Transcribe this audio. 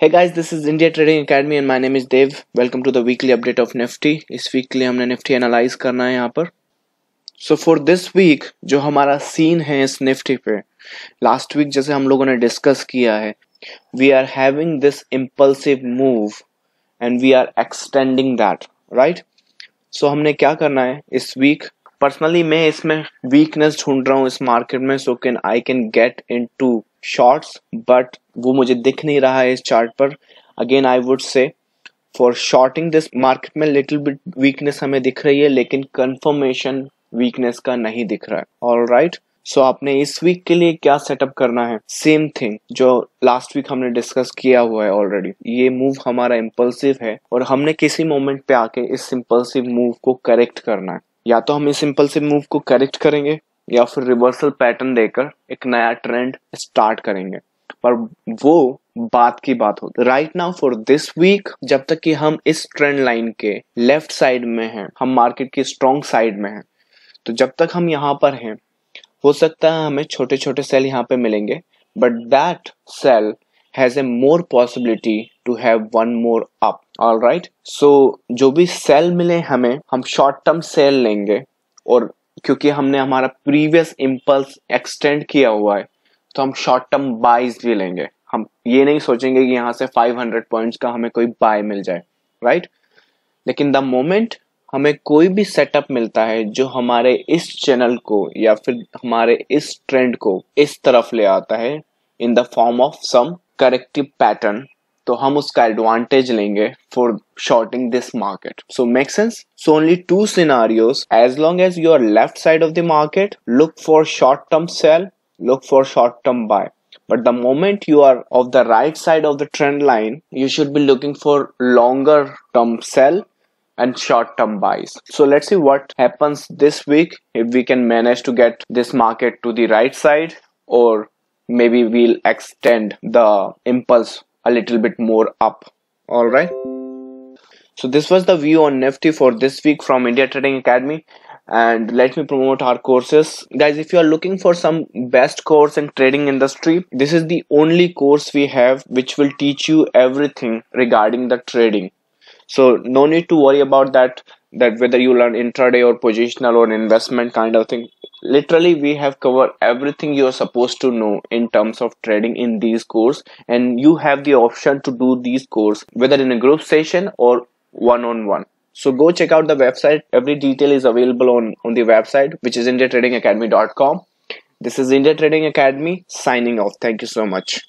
Hey guys, this is India Trading Academy and my name is Dev. Welcome to the weekly update of Nifty. इस week के लिए हमने Nifty analyse करना है यहाँ पर. सो फॉर दिस वीक जो हमारा सीन है इस निफ्टी पे, लास्ट वीक जैसे हम लोगों ने डिस्कस किया है, we are having this impulsive move and we are extending that, right. So हमने क्या करना है इस वीक. पर्सनली मैं इसमें वीकनेस ढूंढ रहा हूँ इस मार्केट में, so can I can get into shorts, but वो मुझे दिख नहीं रहा है इस चार्ट पर. Again I would say for shorting this market में लिटिल बिट वीकनेस हमें दिख रही है, लेकिन कंफर्मेशन वीकनेस का नहीं दिख रहा है. ऑलराइट, सो आपने इस वीक के लिए क्या सेटअप करना है, सेम थिंग जो लास्ट वीक हमने डिस्कस किया हुआ है ऑलरेडी. ये मूव हमारा इम्पल्सिव है और हमने किसी मोमेंट पे आके इस इम्पल्सिव मूव को करेक्ट करना है. या तो हम इस इम्पल्सिव मूव को करेक्ट करेंगे या फिर रिवर्सल पैटर्न देकर एक नया ट्रेंड स्टार्ट करेंगे, पर वो बात की बात होती है. Right now for this week, जब तक कि हम इस ट्रेंड लाइन के लेफ्ट साइड में हैं, हम मार्केट की स्ट्रॉन्ग साइड में हैं, तो जब तक हम यहाँ पर हैं, हो सकता है हमें छोटे छोटे सेल यहाँ पे मिलेंगे, but that cell has a more possibility to have one more up. Alright, so जो भी सेल मिले हमें, हम शॉर्ट टर्म सेल लेंगे, और क्योंकि हमने हमारा प्रीवियस इम्पल्स एक्सटेंड किया हुआ है, तो हम शॉर्ट टर्म बाइज भी लेंगे. हम ये नहीं सोचेंगे कि यहाँ से 500 पॉइंट्स का हमें कोई बाय मिल जाए, राइट. लेकिन द मोमेंट हमें कोई भी सेटअप मिलता है जो हमारे इस चैनल को या फिर हमारे इस ट्रेंड को इस तरफ ले आता है in the form of some corrective pattern, तो हम उसका एडवांटेज लेंगे for shorting this market. So make sense. So only two scenarios, as long as you are left side of the market, look for short term sell, look for short term buy. But the moment you are of the right side of the trend line, you should be looking for longer term sell and short term buys. So let's see what happens this week, if we can manage to get this market to the right side, or maybe we'll extend the impulse a little bit more up. All right, so this was the view on Nifty for this week from India Trading Academy. And let me promote our courses. Guys, if you are looking for some best course in trading industry, this is the only course we have which will teach you everything regarding the trading. So no need to worry about that whether you learn intraday or positional or investment kind of thing. Literally, we have covered everything you are supposed to know in terms of trading in these course, and you have the option to do these course whether in a group session or one-on-one. So go check out the website. Every detail is available on the website, which is indiatradingacademy.com. This is India Trading Academy signing off. Thank you so much.